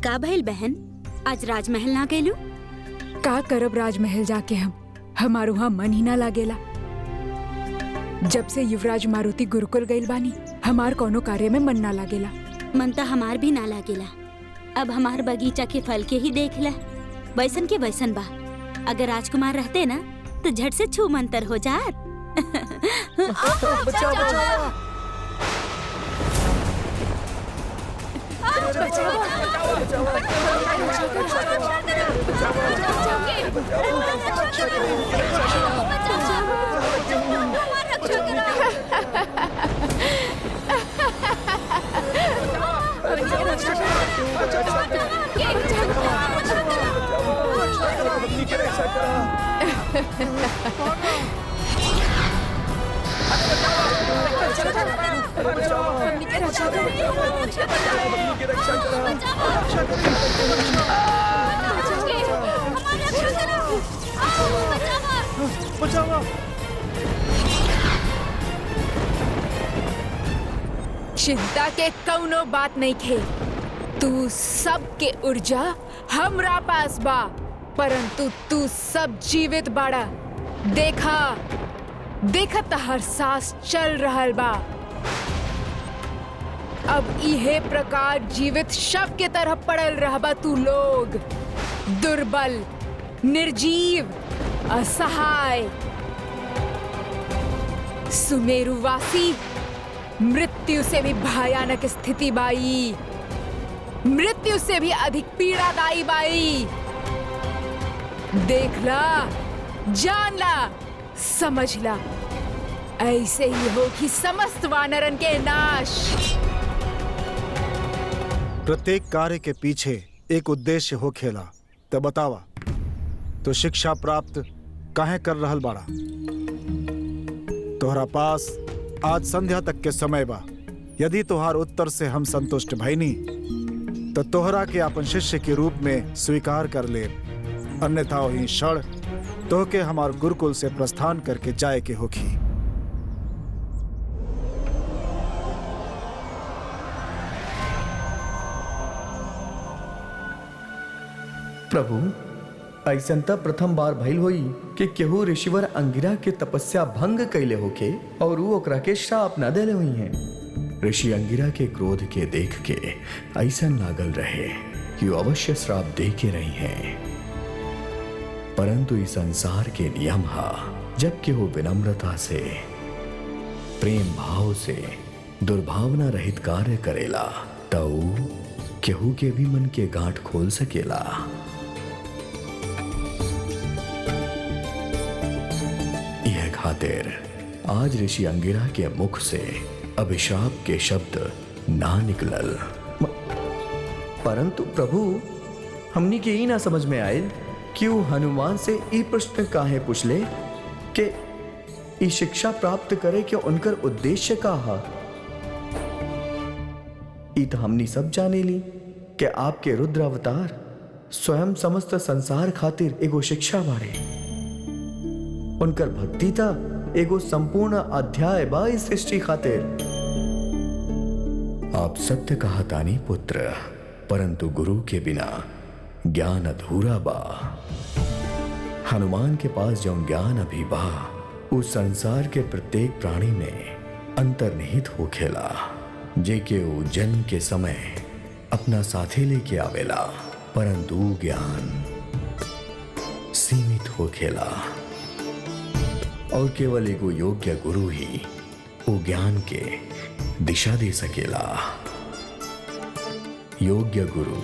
का भइल बहन, आज राजमहल ना गेलू? का करब राजमहल जाके हमार वहाँ मन ही ना लागेला। जब से युवराज मारुति गुरुकुल गइल बानी, हमार कोनो कार्य में मन ना लागेला। मन तो हमार भी ना लागेला। अब हमार बगीचा के फल के ही देख ला, वैसन के वैसन बा। अगर राजकुमार रहते ना तो झट से छू मंतर हो जात। बचाओ बचाओ। चिंता के कौनो बात नहीं खे। तू सब के ऊर्जा हमरा पास बा, परंतु तू सब जीवित बाड़ा। देखा देखत हर सांस चल रहल बा। अब इहे प्रकार जीवित शव के तरह पड़ल रहबा तू लोग, दुर्बल, निर्जीव, असहाय। सुमेरुवासी, मृत्यु से भी भयानक स्थिति बाई, मृत्यु से भी अधिक पीड़ादायी बाई। देख ला, जान ला, समझ ला, ऐसे ही होगी समस्त वानरन के नाश। प्रत्येक कार्य के पीछे एक उद्देश्य हो खेला। तो बतावा, तो शिक्षा प्राप्त काहे कर रहल बाड़ा? तोहरा पास आज संध्या तक के समय बा। यदि तोहार उत्तर से हम संतुष्ट भइनी तो तोहरा के अपन शिष्य के रूप में स्वीकार कर ले, अन्यथा वही क्षण तोहके हमार गुरुकुल से प्रस्थान करके जाए के होखी। प्रभु, ऐसन त प्रथम बार भइल होई कि केहू ऋषिवर अंगिरा के तपस्या भंग कैले होके और वो ओकरा के श्राप न देले हुई हैं। ऋषि अंगिरा के क्रोध के देख के ऐसन लागल रहे कि वो अवश्य श्राप दे के रही हैं। परंतु इस संसार के नियम हा, जब केहू विनम्रता से, प्रेम भाव से, दुर्भावना रहित कार्य करेला तो केहू के भी मन के गांठ खोल सकेला। यह खातिर आज ऋषि अंगिरा के मुख से अभिशाप के शब्द ना निकलल। परंतु प्रभु, हमनी के ही ना समझ में आयल कि वो हनुमान से ई प्रश्न काहे पूछले कि ई शिक्षा प्राप्त करे के उनकर उद्देश्य का हा। ई तो हमनी सब जाने ली कि आपके रुद्र अवतार स्वयं समस्त संसार खातिर एगो शिक्षा बारे। उनकर भक्ति था एगो संपूर्ण अध्याय बा इस सृष्टि खातिर। आप सत्य कहा तानी पुत्र, परंतु गुरु के बिना ज्ञान अधूरा बा। हनुमान के पास जो ज्ञान अभी बा, उस संसार के प्रत्येक प्राणी में अंतर्निहित हो खेला, जे के वो जन्म के समय अपना साथे लेके आवेला, परंतु ज्ञान सीमित हो खेला और केवल एगो योग्य गुरु ही वो ज्ञान के दिशा दे सकेला। योग्य गुरु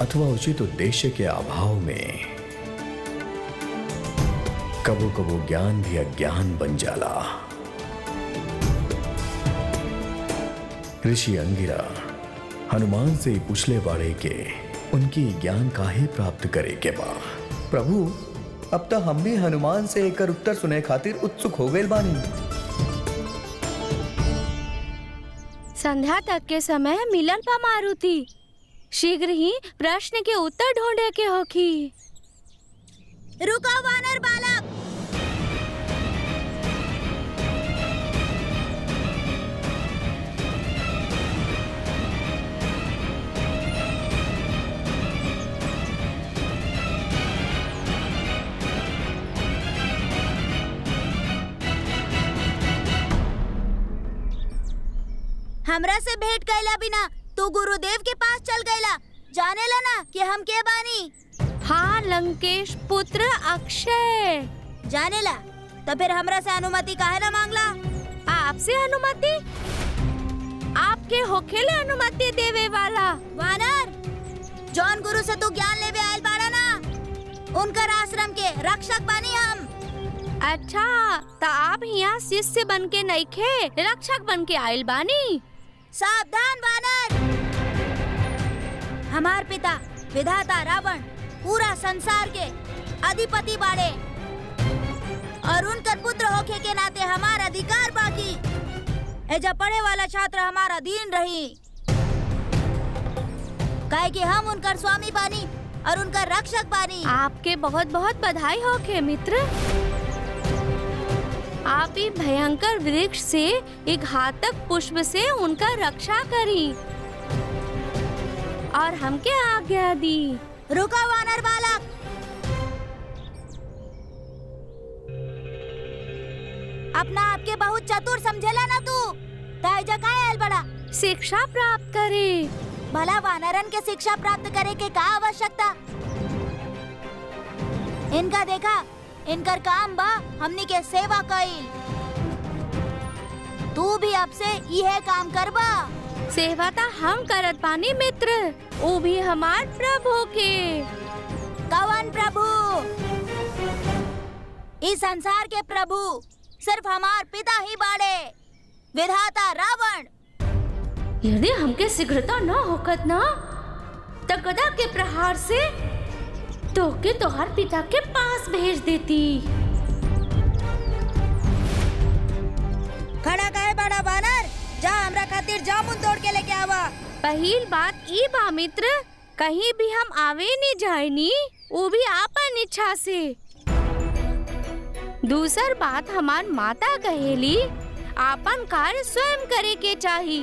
अथवा उचित उद्देश्य के अभाव में कबो कबो ज्ञान भी अज्ञान बन जाला। ऋषि अंगिरा हनुमान से पूछले बाड़े के उनकी ज्ञान काहे प्राप्त करे के बा। प्रभु, अब तक हम भी हनुमान से एक उत्तर सुने खातिर उत्सुक हो गए बानी। संध्या तक के समय मिलल बा मारुति। शीघ्र ही प्रश्न के उत्तर ढूंढे के होखी। रुको वानर बालक, हमरा से भेंट कैला बिना तू गुरुदेव के पास चल गईला। जाने ला ना कि हम के बानी। हाँ लंकेश पुत्र अक्षय। जाने ला तो फिर हमरा से अनुमति काहे ना मांगला? आपसे अनुमति? आपके होखेले अनुमति देवे वाला। वानर, जौन गुरु से तू ज्ञान लेवे आयल बाड़ा ना, उनकर आश्रम के रक्षक बानी हम। अच्छा, तो आप यहाँ शिष्य बन के नइखे, रक्षक बन के आयल बानी। सावधान वानर! हमार पिता विधाता रावण पूरा संसार के अधिपति बाड़े और उनकर पुत्र होके के नाते हमार अधिकार बाकी एजा पढ़े वाला छात्र हमारा अधीन रही। काहे कि हम उनकर स्वामी बानी और उनकर रक्षक बानी। आपके बहुत बहुत बधाई होखे मित्र। आप ही भयंकर वृक्ष से एक घातक पुष्प से उनका रक्षा करी और हमके आज्ञा दी। रुका वानर बालक, अपना आपके बहुत चतुर समझेला ना तू? ताइजा काहे आयल बड़ा? शिक्षा प्राप्त करे। भला वानरन के शिक्षा प्राप्त करे के का आवश्यकता? इनका देखा, इनकर काम बा हमनी के सेवा कईल। तू भी अब से यह काम करबा। सेवा ता हम करत पानी मित्र, वो भी हमार प्रभु के। कवन प्रभु? इस संसार के प्रभु सिर्फ हमार पिता ही बाड़े, विधाता रावण। यदि हमके शीघ्रता न होकत ना, तो गदा के प्रहार से तोके तोहर पिता के पास भेज देती। खड़ा काहे बड़ा वानर? जा हमरा खातिर जामुन तोड़ के लेके आवा। पहिल बात ई बा मित्र, कहीं भी हम आवे नहीं जाएनी, वो भी आपन इच्छा से। दूसर बात, हमार माता कहेली आपन कार्य स्वयं करे के चाही।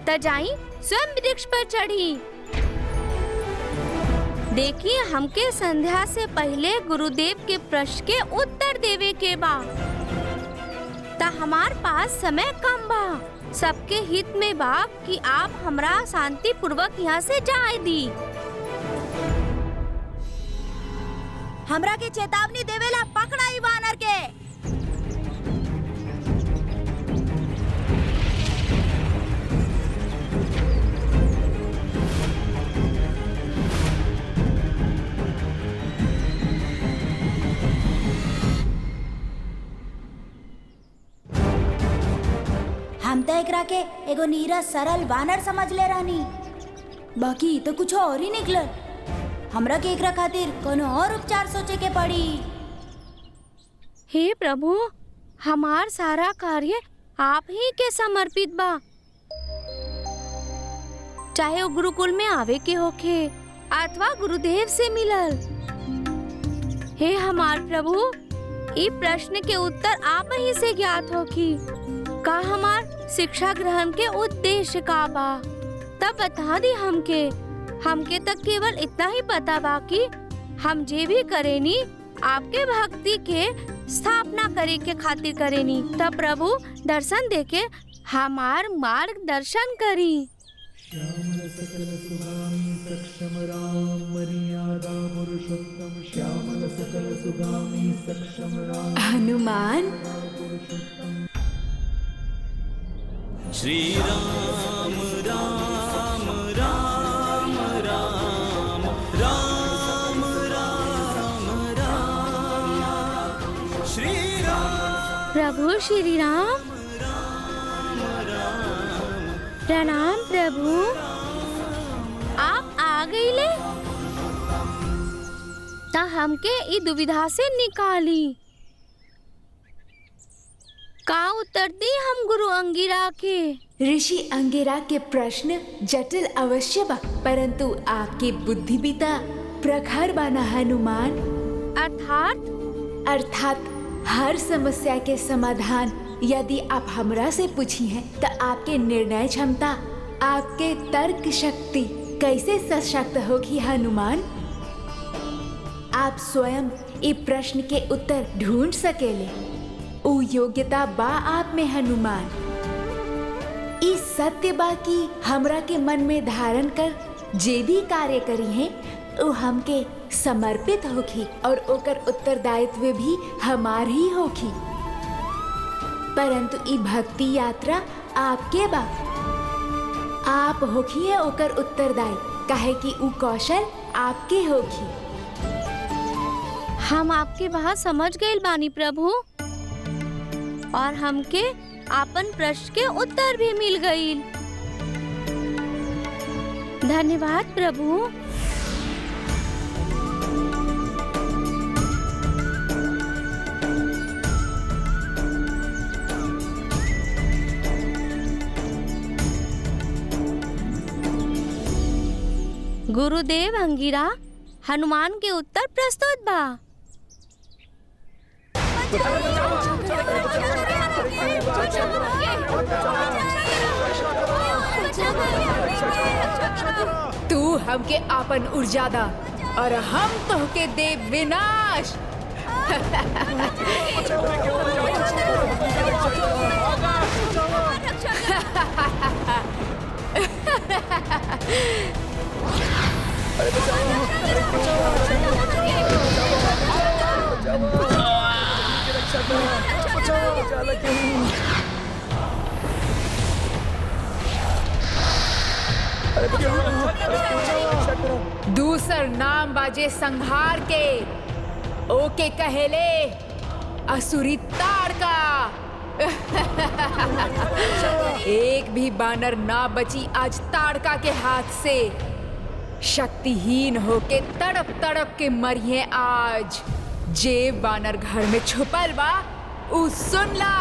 त जाई स्वयं वृक्ष पर चढ़ी। देखिए, हमके संध्या से पहले गुरुदेव के प्रश्न के उत्तर देवे के बा। त हमार पास समय कम बा। सबके हित में बा कि आप हमरा शांति पूर्वक यहाँ से जाए दी। हमरा के चेतावनी देवेला पकड़ा ई वानर के। हम तो एकरा के एगो नीरस सरल वानर समझ ले रानी, बाकी तो कुछ और ही निकलल। हमरा के एकरा खातिर कोनो और उपचार सोचे के पड़ी। हे प्रभु, हमार सारा कार्य आप ही के समर्पित बा। चाहे वो गुरुकुल में आवे के होखे अथवा गुरुदेव से मिलल। हे हमार प्रभु, ई प्रश्न के उत्तर आप ही से ज्ञात होखी। का हमार शिक्षा ग्रहण के उद्देश्य का बा, तब बता दी हमके तक केवल इतना ही पता बा कि हम जे भी करेनी आपके भक्ति के स्थापना करे के खातिर करेनी। तब प्रभु दर्शन देके हमार मार्गदर्शन करी। हनुमान, श्री राम राम राम राम राम राम राम श्री राम। प्रभु श्री राम, प्रणाम प्रभु। आप आ गईले? ता हमके ई दुविधा से निकाली। का उत्तर दी हम गुरु अंगिरा के? ऋषि अंगिरा के प्रश्न जटिल अवश्य बा, परंतु आपकी बुद्धि भी ता प्रखर बाना हनुमान। अर्थात हर समस्या के समाधान यदि आप हमरा से पूछी हैं, तो आपके निर्णय क्षमता, आपके तर्क शक्ति कैसे सशक्त होगी हनुमान? आप स्वयं इस प्रश्न के उत्तर ढूंढ सकेले। वो योग्यता बा आप में हनुमान। ई सत्य बा कि हमरा के मन में धारण कर जे भी कार्य करी है वो हमके समर्पित होखी और ओकर उत्तरदायित्व भी हमार ही होखी। परंतु ई भक्ति यात्रा आपके बा, आप होखी है ओकर उत्तरदायी, काहे कि ऊ कौशल आपके होखी। हम आपके बात समझ गए बानी प्रभु, और हमके आपन प्रश्न के उत्तर भी मिल गई। धन्यवाद प्रभु। गुरुदेव अंगिरा, हनुमान के उत्तर प्रस्तुत बा। तू हमके आपन ऊर्जा दा और हम तोहके दे विनाश। दूसर नाम बाजे संहार के, ओके कहेले असुरी ताड़का। एक भी बानर ना बची आज ताड़का के हाथ से। शक्तिहीन होके तड़प तड़प के मरिए आज। जे बानर घर में छुपल बा उ सुन ला,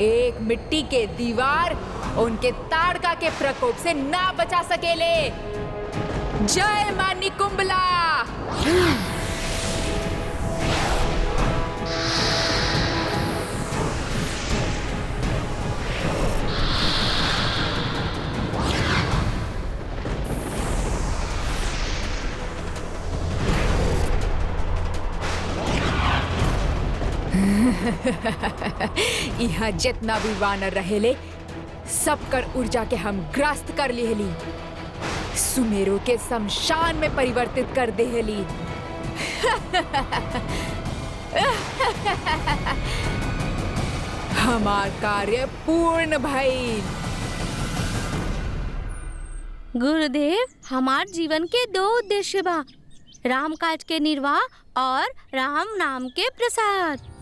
एक मिट्टी के दीवार उनके ताड़का के प्रकोप से ना बचा सकेले। जय मां निकुंबला। यहाँ जितना भी वानर रहेले सब कर ऊर्जा के हम ग्रस्त कर लेहली, सुमेरु के शमशान में परिवर्तित कर देहली। हमार कार्य पूर्ण भइल। गुरुदेव, हमार जीवन के दो उद्देश्य बा, राम काज के निर्वाह और राम नाम के प्रसार।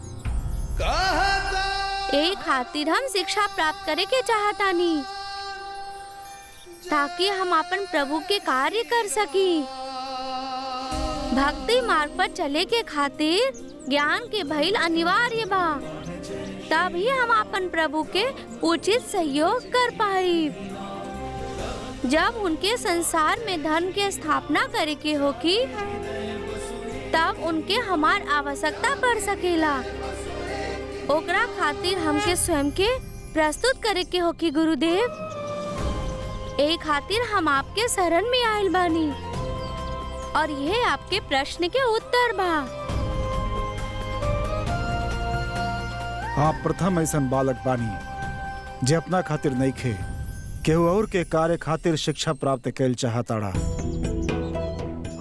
एक खातिर हम शिक्षा प्राप्त करे के चाहतानी, ताकि हम अपन प्रभु के कार्य कर सकी। भक्ति मार्ग पर चले के खातिर ज्ञान के भइल अनिवार्य बा, तभी हम अपन प्रभु के उचित सहयोग कर पाई। जब उनके संसार में धर्म के स्थापना करे के होगी, तब उनके हमार आवश्यकता पड़ सकेला। ओकरा खातिर हमके स्वयं के प्रस्तुत करे के होगी गुरुदेव। एक खातिर हम आपके शरण में आयल बानी, और यह आपके प्रश्न के उत्तर बा। आप प्रथम ऐसन बालक बानी जे अपना खातिर नहीं खे, केहू और के कार्य खातिर शिक्षा प्राप्त कैल चाहताड़ा।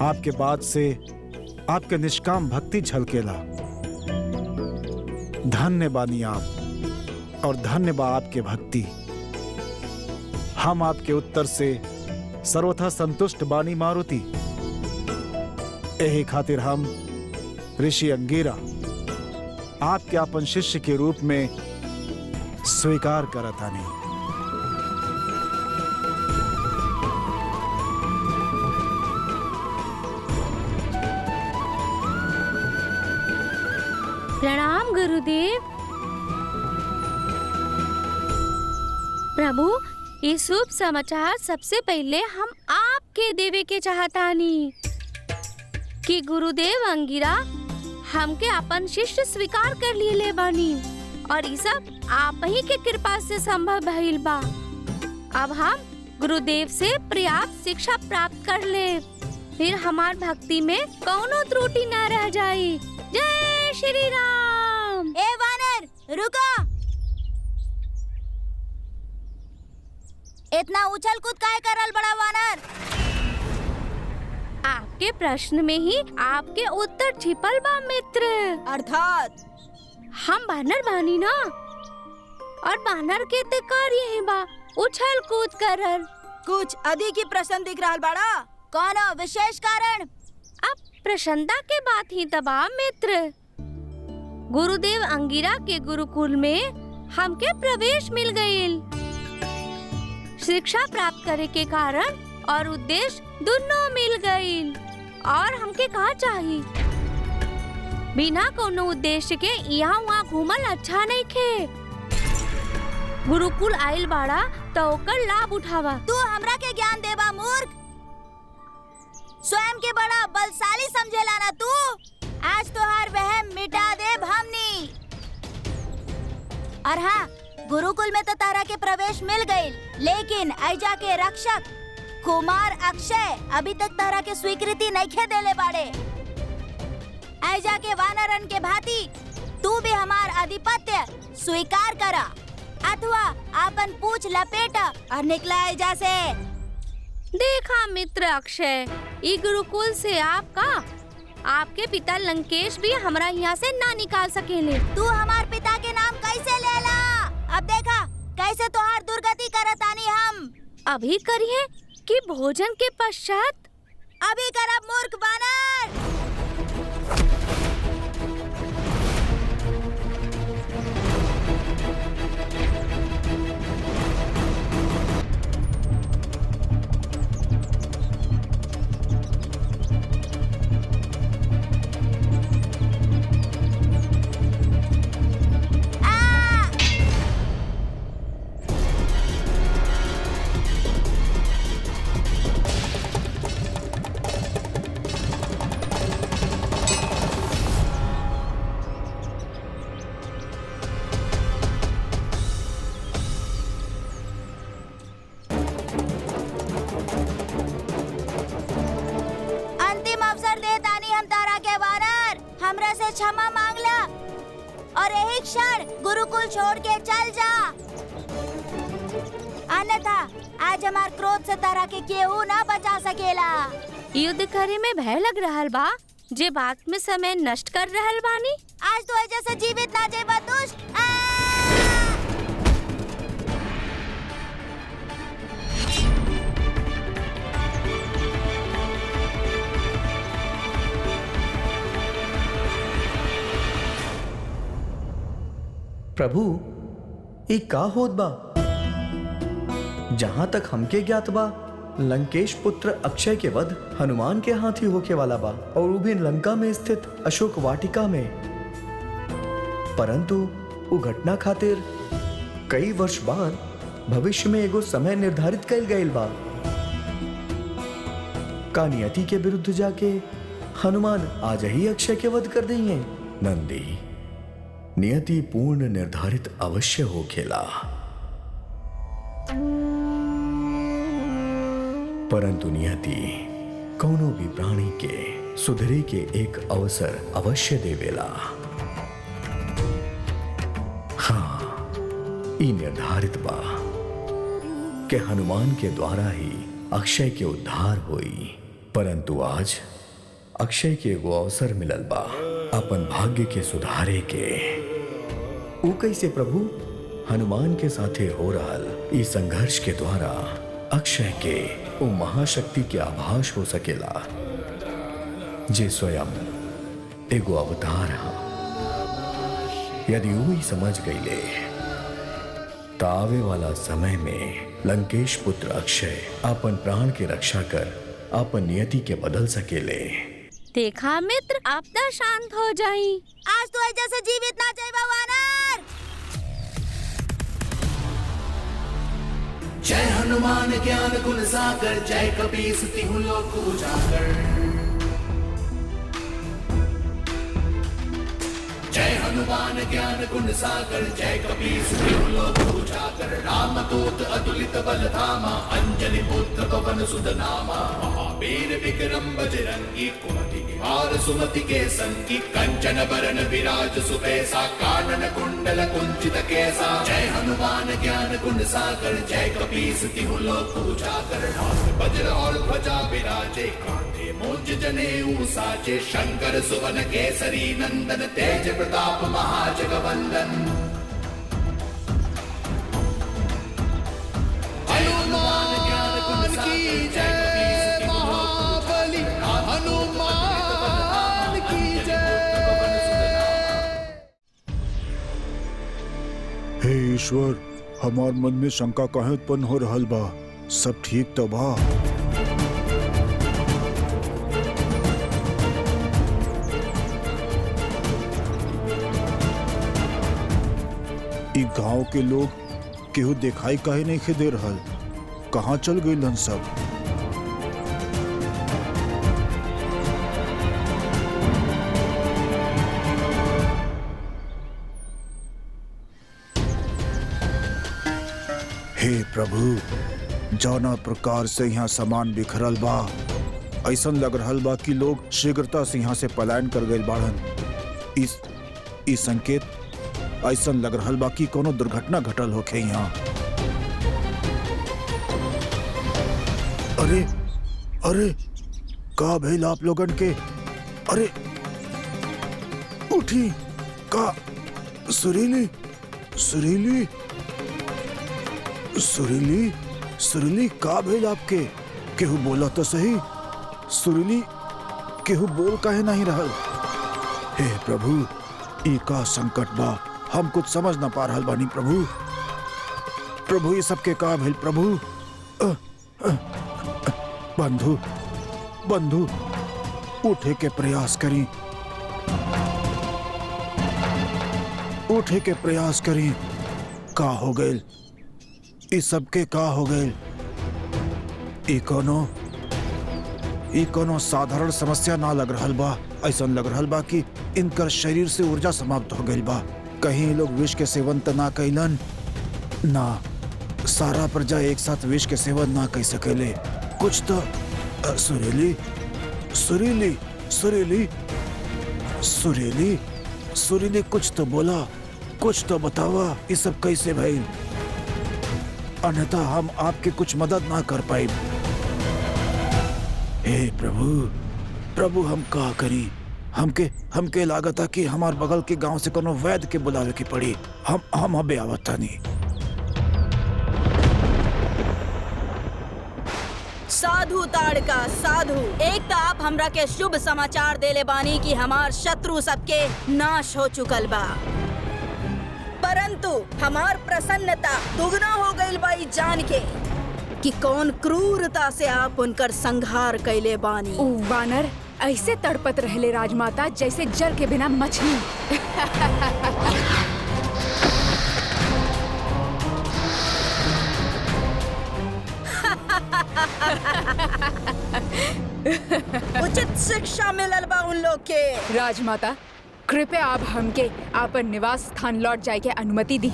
आपके बाद से आपके निष्काम भक्ति झलकेला। धन्य बानी आप, और धन्य बा आपके भक्ति। हम आपके उत्तर से सर्वथा संतुष्ट बानी मारुति। यही खातिर हम ऋषि अंगिरा आपके अपन शिष्य के रूप में स्वीकार करतानी। प्रणाम गुरुदेव। प्रभु, ये शुभ समाचार सबसे पहले हम आपके देवे के चाहतानी कि गुरुदेव अंगिरा हमके अपन शिष्य स्वीकार कर लिए बानी, और ये सब आप ही के कृपा से संभव भइल बा। अब हम गुरुदेव से पर्याप्त शिक्षा प्राप्त कर ले, फिर हमार भक्ति में कौनो त्रुटि न रह जाई। जय श्री राम। ए वानर रुको। इतना उछल कूद काहे करल बड़ा वानर? आपके प्रश्न में ही आपके उत्तर छिपल बा मित्र। अर्थात हम बानर बानी ना, और बानर के ते कार्य है बा उछल कूद करल। कुछ अधिक ही प्रश्न दिख रहा बड़ा। कौन विशेष कारण? अब प्रसन्नता के बात ही तबा मित्र। गुरुदेव अंगिरा के गुरुकुल में हमके प्रवेश मिल गईल। शिक्षा प्राप्त करे के कारण और उद्देश्य दोनों मिल गईल। और हमके कहा चाहिए, बिना कोनो उद्देश्य के यहाँ वहाँ घूमल अच्छा नहीं खे। गुरुकुल आइल बाड़ा तो ओकर लाभ उठावा। तू हमरा के ज्ञान देबा मूर्ख? स्वयं के बड़ा बलशाली समझेला ना तू? आज तो हर वहम मिटा देब हमनी। और हाँ, गुरुकुल में तो तारा के प्रवेश मिल गई, लेकिन ऐजा के रक्षक कुमार अक्षय अभी तक तारा के स्वीकृति नहीं खे देले बाड़े। ऐजा के वानरन के भांति तू भी हमार आधिपत्य स्वीकार करा, अथवा अपन पूछ लपेटा और निकला ऐजा से। देखा मित्र अक्षय, ई गुरुकुल से आपके पिता लंकेश भी हमरा यहाँ से ना निकाल सकेले। तू हमार पिता के नाम कैसे लेला? अब देखा कैसे तोहार दुर्गति करतानी हम। अभी करिए कि भोजन के पश्चात? अभी करब मूर्ख बानर। क्षमा मांगला और यही क्षण गुरुकुल छोड़ के चल जा, अन्यथा आज हमार क्रोध से तारा के केहू ना बचा सकेला। युद्ध करे में भय लग रहल बा, जे बात में समय नष्ट कर रहल बानी। आज तो ऐसे से जीवित ना जेबा दुष्ट। प्रभु, ये का होत बा? जहां तक हमके ज्ञात बा, लंकेश पुत्र अक्षय के वध हनुमान के हाथ ही होके वाला बा, और वो भी लंका में स्थित अशोक वाटिका में। परंतु वो घटना खातिर कई वर्ष बाद भविष्य में एगो समय निर्धारित कइल गइल बा। का नियति के विरुद्ध जाके हनुमान आज ही अक्षय के वध कर देंगे? नंदी, नियति पूर्ण निर्धारित अवश्य हो खेला, परंतु नियति कौनो भी प्राणी के सुधरे के एक अवसर अवश्य देवेला। हाँ, ई निर्धारित बा कि हनुमान के द्वारा ही अक्षय के उद्धार होई, परंतु आज अक्षय के एगो अवसर मिलल बा अपन भाग्य के सुधारे के। वो कैसे प्रभु? हनुमान के साथे हो रहल इस संघर्ष के द्वारा अक्षय के वो महाशक्ति के आभास हो सकेला, जे स्वयं एगो अवतार है। यदि वो ही समझ गईले तो आवे वाला समय में लंकेश पुत्र अक्षय अपन प्राण के रक्षा कर अपन नियति के बदल सकेले। देखा मित्र, आप ना शांत हो जाई। आज तो ऐसे से जीवित ना जाइबा वानर। जय हनुमान ज्ञान गुण सागर, जय कपीस तिहु लोक उजागर। जय हनुमान ज्ञान गुण सागर जय कपीस तिहु लोक उजागर रामदूत अतुलित बल धामा अंजनी पुत्र पवन सुत नामा महावीर विक्रम बजरंगी कुमति निवार सुमति के संगी कंचन बरन विराज सुबेसा कानन कुंडल कुंचित केसा जय हनुमान ज्ञान गुण सागर जय कपीस तिहु लोक उजागर वज्र और ध्वजा विराजे कांधे मूंज जनेऊ साजे शंकर सुवन केसरी नंदन तेज प्रताप महाजगवंदन हनुमान ज्ञान गुण सागर जय कपीस तिहु लोक उजागर हनुमान की जय। हे ईश्वर, हमार मन में शंका काहे उत्पन्न हो रहल बा? सब ठीक तो बा? ई गांव के लोग केहू दिखाई काहे नहीं के दे रहल? कहाँ चल गइलन सब? हे प्रभु, जौना प्रकार से यहाँ सामान बिखरल बा, ऐसन लग रहल बा कि लोग शीघ्रता से यहाँ से पलायन कर गइल बाड़न। इस संकेत ऐसन लग रहल बा कि कोनो दुर्घटना घटल होखे यहाँ। अरे अरे, का भइल आप लोगन के? अरे उठी, का सुरीली सुरीली सुरीली सुरीली, का भइल आपके? केहू बोला तो सही। सुरीली, केहू बोल काहे नहीं रहल? हे प्रभु, ई का संकट बा? हम कुछ समझ ना पा रहल बानी प्रभु। प्रभु, ये सबके का भइल प्रभु? बंधु बंधु, उठे के प्रयास करी, उठे के प्रयास करी। का हो गइल? इस सबके का हो गइल? ई कोनो साधारण समस्या ना लग रहल बा। ऐसा लग रहल बा कि इनकर शरीर से ऊर्जा समाप्त हो गइल बा। कहीं लोग विष के सेवन त ना कैलन? ना, सारा प्रजा एक साथ विष के सेवन ना कर सकेले। कुछ तो सुरीली सुरीली सुरीली सुरीली सुरीली, कुछ तो बोला, कुछ तो बतावा, ये सब कैसे भइल? अन्यथा हम आपके कुछ मदद ना कर पाए। हे प्रभु, प्रभु, हम का करी? हमके लागता कि हमार बगल के गांव से कोनो वैद्य के बुलावे की पड़ी। हम अबे आवता नहीं। साधु ताड़का साधु, एक तो आप हमरा के शुभ समाचार देले बानी कि हमार शत्रु सबके नाश हो चुकल बा, परंतु हमार प्रसन्नता दुगना हो गइल बा ई जान के कि कौन क्रूरता से आप उनकर संहार कैले बानी। ऊ वानर ऐसे तड़पत रहले राजमाता जैसे जल के बिना मछली। उचित शिक्षा मिलल बा उन लोग के। राजमाता, कृपया आप हमके आपन निवास स्थान लौट जाए के अनुमति दी,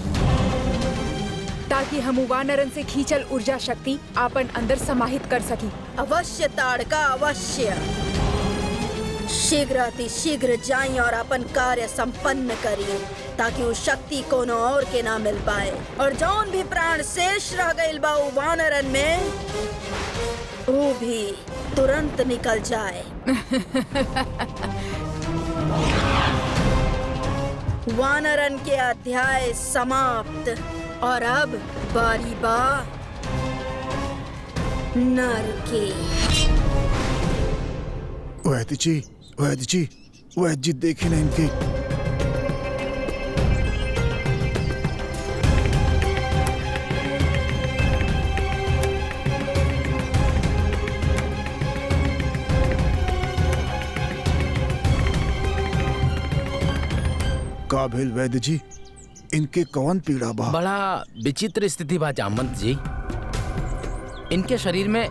ताकि हम वानरन से खींचल ऊर्जा शक्ति आपन अंदर समाहित कर सकी। अवश्य ताड़का, अवश्य। शीघ्र जाई और अपन कार्य संपन्न करी, ताकि उस शक्ति कोनो और के ना मिल पाए, और जौन भी प्राण शेष रह गइल बा वानरन में, वो भी तुरंत निकल जाए। वानरन के अध्याय समाप्त, और अब बारी बा नर की। वैद्य जी देखी ना इनके। का भेल वैद्य जी? इनके कौन पीड़ा बा? बड़ा विचित्र स्थिति बा जामवंत जी। इनके शरीर में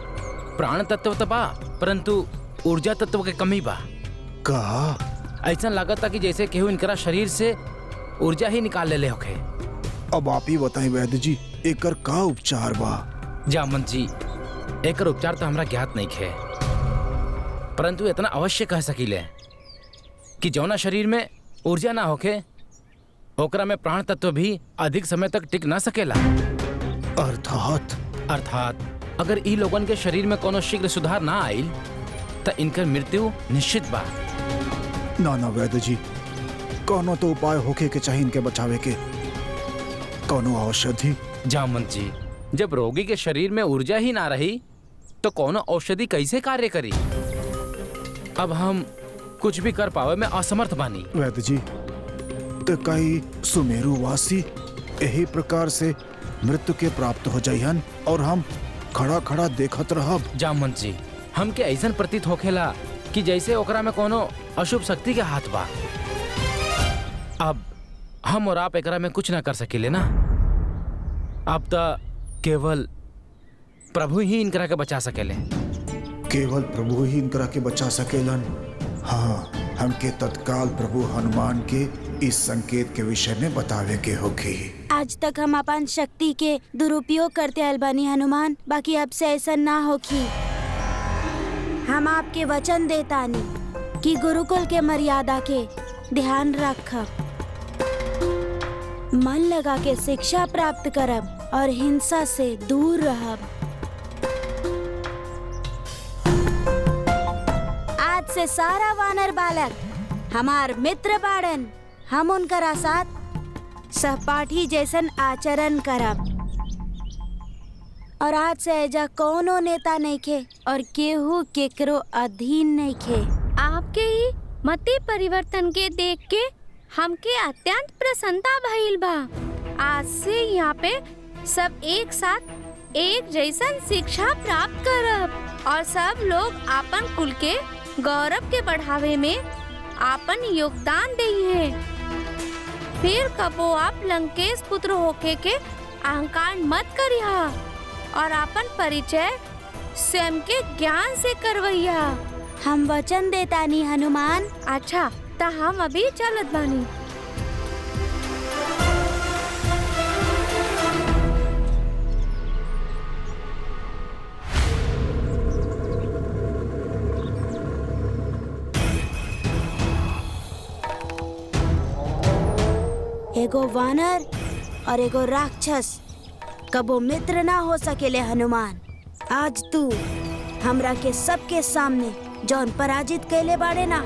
प्राण तत्व तो बा, परंतु ऊर्जा तत्व के कमी बा। का? ऐसा लागत था कि जैसे केहू इनकरा शरीर से ऊर्जा ही निकाल ले होखे। अब आप ही बताएं वैद्य जी, एकर का उपचार बा? जामंत जी, एकर उपचार तो हमरा ज्ञात नहीं है, परंतु इतना अवश्य कह सकीले कि जौना शरीर में ऊर्जा ना होखे ओकरा में प्राण तत्व भी अधिक समय तक टिक ना सकेला। अर्थात अगर ई लोगन के शरीर में कोनो शीघ्र सुधार ना आइल तो इनकर मृत्यु निश्चित बा। ना वैद्य जी, कोनो तो उपाय होके के चाहिए इनके बचावे के, कोनो औषधि। जामंत जी, जब रोगी के शरीर में ऊर्जा ही ना रही तो कोनो औषधि कैसे कार्य करी? अब हम कुछ भी कर पावे में असमर्थ बानी। वैद्य जी, तो कई सुमेरुवासी यही प्रकार से मृत्यु के प्राप्त हो जाइहन और हम खड़ा खड़ा देखत रहब। जामंत जी, हमके ऐसा प्रतीत होखेला कि जैसे ओकरा में कोनो अशुभ शक्ति के हाथ बा। अब हम और आप एकरा में कुछ ना कर सकेले ना। अब तो केवल प्रभु ही इनकरा के बचा सकेले। केवल प्रभु ही इनकरा के बचा सकेलन। हाँ, हमके तत्काल प्रभु हनुमान के इस संकेत के विषय में बतावे के होगी। आज तक हम अपन शक्ति के दुरुपयोग करते आयल बानी हनुमान, बाकी अब से ऐसा ना होगी। हम आपके वचन देतानी कि गुरुकुल के मर्यादा के ध्यान रखब, मन लगा के शिक्षा प्राप्त करब और हिंसा से दूर रहब। आज से सारा वानर बालक हमार मित्र बाड़न, हम उनकरा साथ सहपाठी जैसन आचरण करब। और आज से एजा कोनो नेता नहीं खे और केहू केकरो अधीन नहीं खे। आपके ही मति परिवर्तन के देख के हमके अत्यंत प्रसन्नता भइल बा। आज से यहाँ पे सब एक साथ एक जैसन शिक्षा प्राप्त करब और सब लोग आपन कुल के गौरव के बढ़ावे में आपन योगदान देइहे। फिर कबो आप लंकेश पुत्र होके के अहंकार मत करिहा और आपन परिचय स्वयं के ज्ञान से करवैया। हम वचन देतानी हनुमान। अच्छा, तो हम अभी चलत बानी। एगो वानर और एगो राक्षस कबो मित्र ना हो सकेले हनुमान। आज तू हमरा के सबके सामने जौन पराजित कैले बाड़े ना,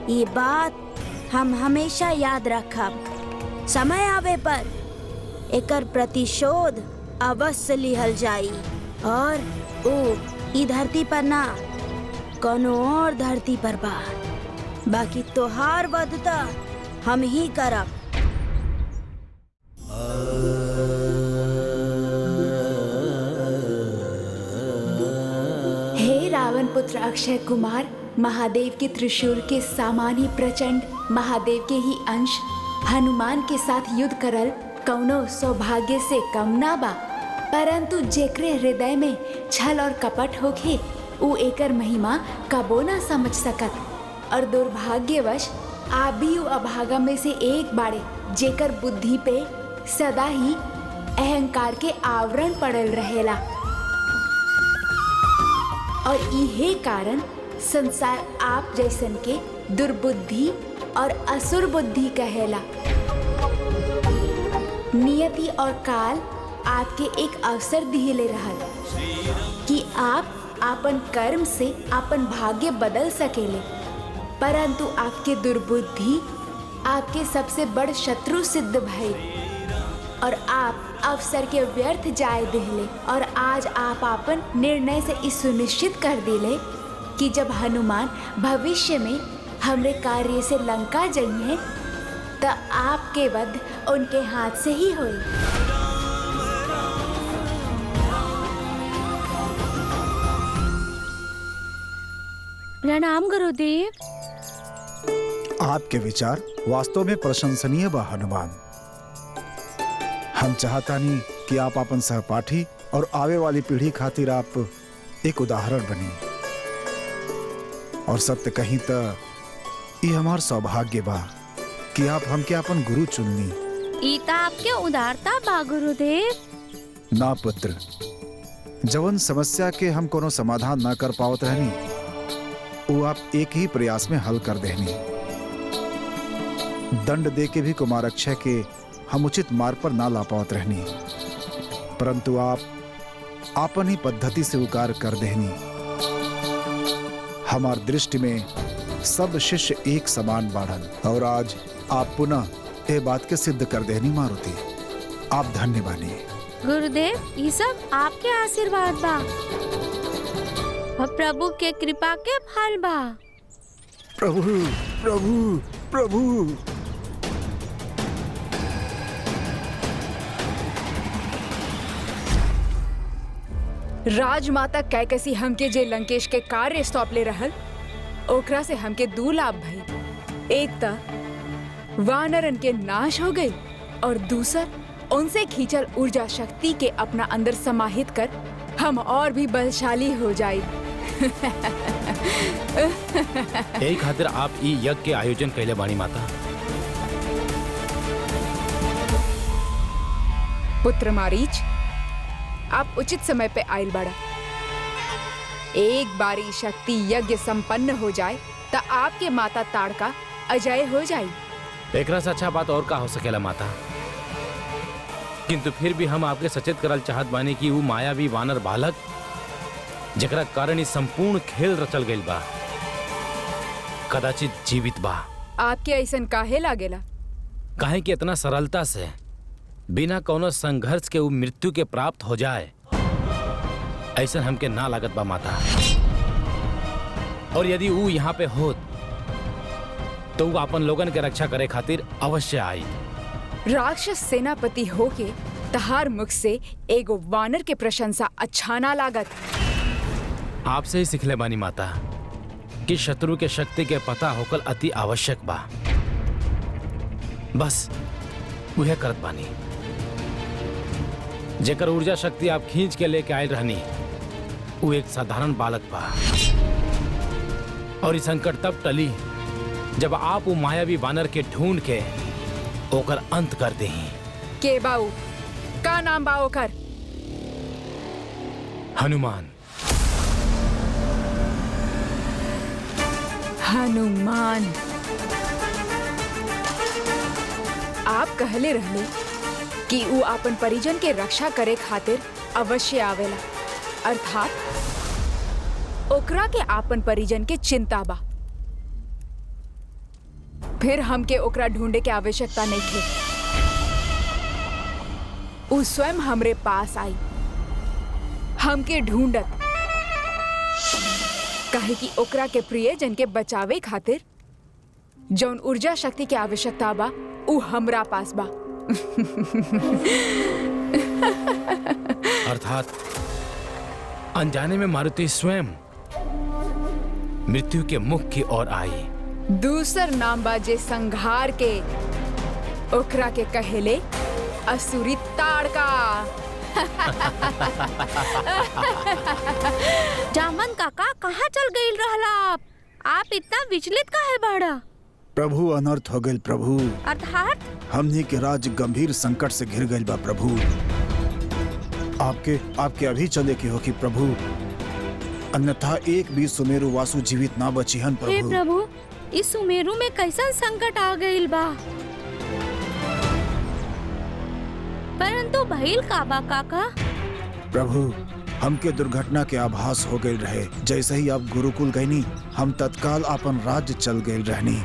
ये बात हम हमेशा याद रखब। समय आवे पर एकर प्रतिशोध अवश्य लिहल जाई और ई धरती पर ना कोनो और धरती पर बा। बाकी तोहार वध त हम ही करब। हे रावण पुत्र अक्षय कुमार, महादेव के त्रिशूल के सामान्य प्रचंड महादेव के ही अंश हनुमान के साथ युद्ध करल कौनो सौभाग्य से कम ना बा। परंतु जेकरे हृदय में छल और कपट होखे उ एकर महिमा कबो ना समझ सकत। और दुर्भाग्यवश आप भी उ अभागा में से एक बाड़े जेकर बुद्धि पे सदा ही अहंकार के आवरण पड़ल रहेला और इहे कारण संसार आप जैसन के दुर्बुद्धि और असुर बुद्धि कहेला। नियति और काल आपके एक अवसर दिले रहल कि आप आपन कर्म से आपन भाग्य बदल सकेले, परंतु आपके दुर्बुद्धि आपके सबसे बड़ शत्रु सिद्ध भइल और आप अवसर के व्यर्थ जाए दिले। और आज आप आपन निर्णय से इस सुनिश्चित कर दिले कि जब हनुमान भविष्य में हमरे कार्य से लंका जाइए तो आपके वध उनके हाथ से ही होई। प्रणाम गुरुदेव। आपके विचार वास्तव में प्रशंसनीय बा हनुमान। हम चाहता नहीं कि आप अपन सहपाठी और आवे वाली पीढ़ी खातिर आप एक उदाहरण बनी। और सत्य कहीं तो ये हमार सौभाग्य बा कि आप हमके अपन गुरु चुननी। ई ता आपके उदारता बा गुरुदेव। ना पुत्र, जवन समस्या के हम कोनो समाधान ना कर पावत रहनी, वो आप एक ही प्रयास में हल कर देनी। दंड दे के भी कुमारक्षय के हम उचित मार्ग पर ना ला पावत रहनी, परंतु आप आपन ही पद्धति से उकार कर देनी। हमार दृष्टि में सब शिष्य एक समान बाढ़न, और आज आप पुनः ये बात के सिद्ध कर देनी मारुति। आप धन्य बानी गुरुदेव। ये सब आपके आशीर्वाद बा और प्रभु के कृपा के फल बा। प्रभु प्रभु प्रभु। राजमाता कैकसी हमके जे लंकेश के कार्य सौंपले रहल, ओकरा से हमके दो लाभ भई। एक त वानरन के नाश हो गई, और दूसर उनसे खींचल ऊर्जा शक्ति के अपना अंदर समाहित कर हम और भी बलशाली हो जाए। यही खातिर आप ई यज्ञ के आयोजन कैले बानी माता। पुत्र मारीच, आप उचित समय पे आयल बाड़ा। एक बारी शक्ति यज्ञ संपन्न हो जाए तो आपके माता ताड़का अजय हो जाए। एकरा से अच्छा बात और का हो सकेला माता। किंतु फिर भी हम आपके सचेत करल चाहत बानी कि वो मायावी वानर बालक जकरा कारण इस संपूर्ण खेल रचल गइल बा, कदाचित जीवित बा। आपके ऐसन काहे लागेला? काहे कि इतना सरलता से बिना कोनो संघर्ष के वो मृत्यु के प्राप्त हो जाए, ऐसा हमके ना लागत बा माता। और यदि वो यहाँ पे होत तो वो अपन लोगन के रक्षा करे खातिर अवश्य आई। राक्षस सेनापति होके तहार मुख से एगो वानर के प्रशंसा अच्छा ना लागत। आपसे ही सिखले बानी माता कि शत्रु के शक्ति के पता होकर अति आवश्यक बा। बस वह करत बानी। जेकर ऊर्जा शक्ति आप खींच के लेके आयल रहनी, वो एक साधारण बालक बा। और इस संकट तब टली जब आप वो मायावी वानर के ढूंढ के ओकर अंत कर दे। के बाऊ का नाम बा ओकर? हनुमान। हनुमान। आप कहले रहले कि वो अपन परिजन के रक्षा करे खातिर अवश्य आवेला, अर्थात ओकरा के आपन परिजन के चिंता बा। फिर हमके ओकरा ढूंढे के आवश्यकता नहीं थे। वो स्वयं हमरे पास आई, हमके ढूंढत, काहे कि ओकरा के प्रियजन के बचावे खातिर जौन ऊर्जा शक्ति के आवश्यकता बा वो हमरा पास बा। अर्थात अनजाने में मारुति स्वयं मृत्यु के मुख की ओर आई। दूसर नाम बा जे संघार के, ओकरा के कहेले असुरी ताड़का। जामन काका कहाँ चल गई रहला आप इतना विचलित काहे बाड़ा? प्रभु अनर्थ हो गइल प्रभु। अर्थात हमनी के राज गंभीर संकट से घिर गइल बा प्रभु। आपके अभी चले के हो कि प्रभु, अन्यथा एक भी सुमेरु वासु जीवित ना बची हन हे प्रभु। प्रभु, इस सुमेरु में कैसा संकट आ गइल बा? परंतु भइल का बा काका? प्रभु, हमके दुर्घटना के आभास हो गइल रहे। जैसे ही आप गुरुकुल गईनी, हम तत्काल अपन राज्य चल गइल रहनी,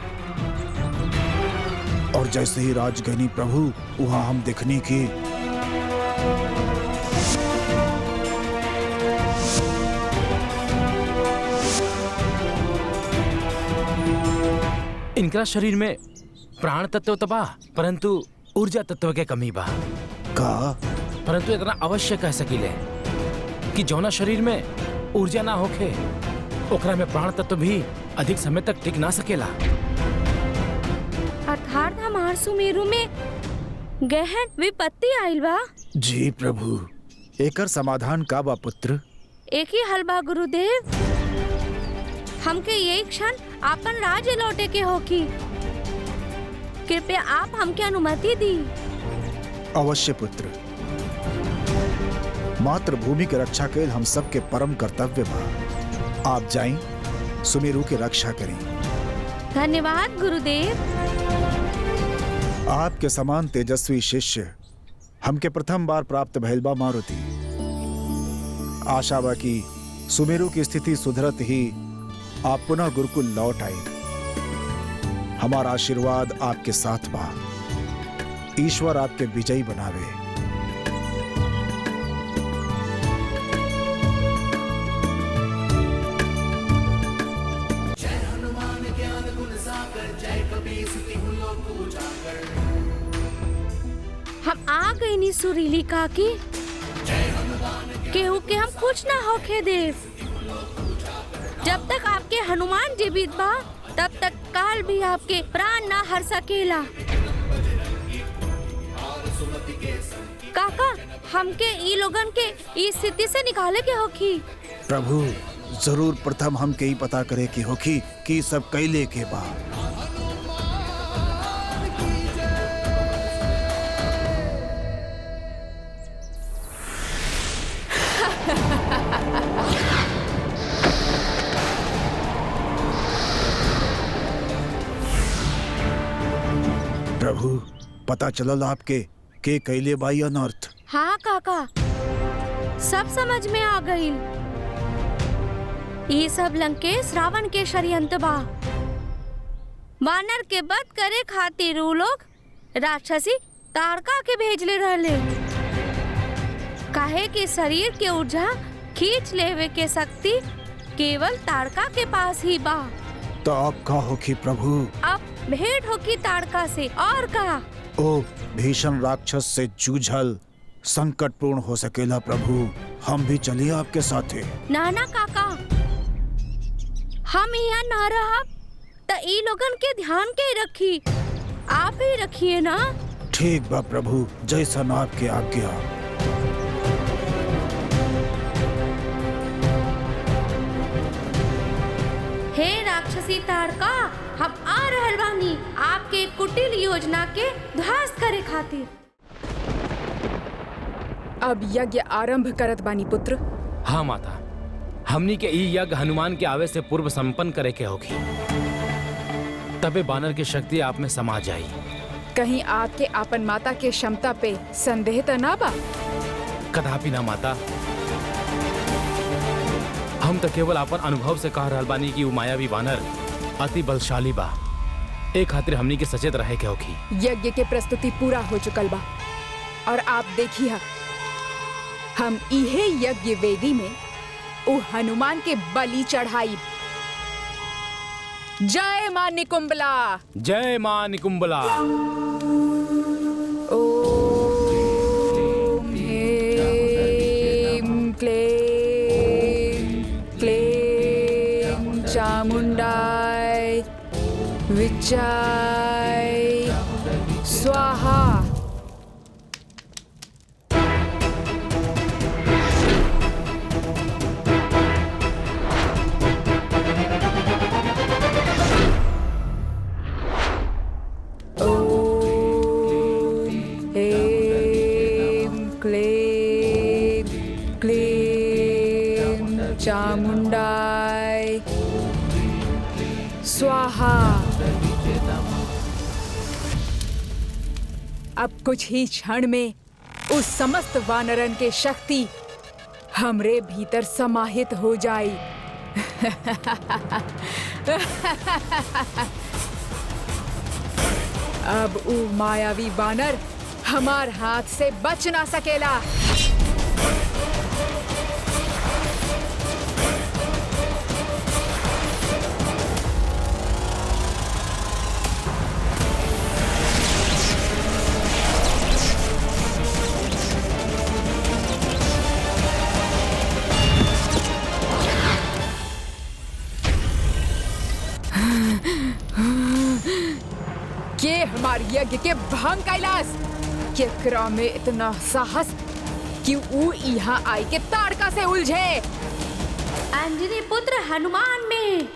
और जैसे ही राज गईनी प्रभु, वहाँ हम देखनी की इनका शरीर में प्राण तत्व तो बा, परंतु ऊर्जा तत्व के कमी बा। का? परंतु इतना अवश्य कह सकीले कि जौना शरीर में ऊर्जा ना होखे, ओकरा में प्राण तत्व भी अधिक समय तक टिक ना सकेला। अर्थात हमार सुमेरु में गहन विपत्ति आइल बा। जी प्रभु, एकर समाधान का बा पुत्र? एक ही हल बा गुरुदेव। हमके यही क्षण आपन राज्य लौटे के होकी। कृपया आप हमके अनुमति दी। अवश्य पुत्र, मातृभूमि की रक्षा के हम सबके परम कर्तव्य बा। आप जाएं, सुमेरु की रक्षा करें। धन्यवाद गुरुदेव। आपके समान तेजस्वी शिष्य हमके प्रथम बार प्राप्त भइल बा मारुति। आशा बा कि सुमेरु की स्थिति सुधरत ही आप पुनः गुरुकुल लौट आए। हमारा आशीर्वाद आपके साथ बा। ईश्वर आपके विजयी बनावे। हम आ गई नी सुरीली काकी। केहू के हम कुछ ना होके देव। जब तक आपके हनुमान जीवित बा तब तक काल भी आपके प्राण ना हर सकेला। काका, हमके ई लोगन के इस स्थिति से निकाले के होखी। प्रभु, जरूर प्रथम हम के ही पता करे की होखी कि सब कैले के बा। प्रभु, पता चलल आपके के कैले बाई अनर्थ। हाँ काका, सब समझ में आ गई। ये सब लंकेश रावण के षड्यंत्र बा। वानर के वध करे खातिर उ लोग राक्षसी तारका के भेजले रहले। काहे कि शरीर के ऊर्जा खींच लेवे के शक्ति केवल तारका के पास ही बा। तो अब का होखी प्रभु? अब भेंट होगी तारका से और का। ओ भीषण राक्षस से जूझल संकटपूर्ण हो सकेला प्रभु। हम भी चलिए आपके साथे। नाना काका, हम यहाँ ना रहब त ई लोगन के ध्यान के रखी। आप ही रखिए ना। ठीक बा प्रभु, जैसा आपके आज्ञा। हे राक्षसी तारका, हम आ रहल बानी आपके कुटिल योजना के ध्वस्त करे खातिर। अब यज्ञ आरंभ करत बानी पुत्र। हाँ माता, हमनी के ई यज्ञ हनुमान के आवे से पूर्व संपन्न करे के होगी। तबे बानर की शक्ति आप में समा जाई। कहीं आपके आपन माता के क्षमता पे संदेह त ना बा? कदापि ना माता। हम तो केवल अपन अनुभव से कह रहल बानी कि उ मायावी वानर अति बलशाली बा। एक खातिर हमनी के सचेत रहे के होगी। यज्ञ के प्रस्तुति पूरा हो चुकल बा और आप देखिए, हम इहे यज्ञ वेदी में उ हनुमान के बलि चढ़ाई। जय मां निकुंबला। जय मां निकुंबला। ओम ह्रीं क्लीं क्लीं चामुंडाय विच्चाय स्वाहा। चामुंडाय स्वाहा। अब कुछ ही क्षण में उस समस्त वानरन के शक्ति हमरे भीतर समाहित हो जाई। अब उ मायावी वानर हमार हाथ से बच ना सकेला। के हमार यज्ञ के भंग कैलाश, केकरा में इतना साहस कि ऊ यहाँ आई के ताड़का से उलझे। अंजनी पुत्र हनुमान में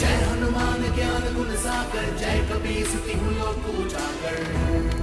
जय हनुमान ज्ञान गुण सागर जय कपीस तिहु लोक उजागर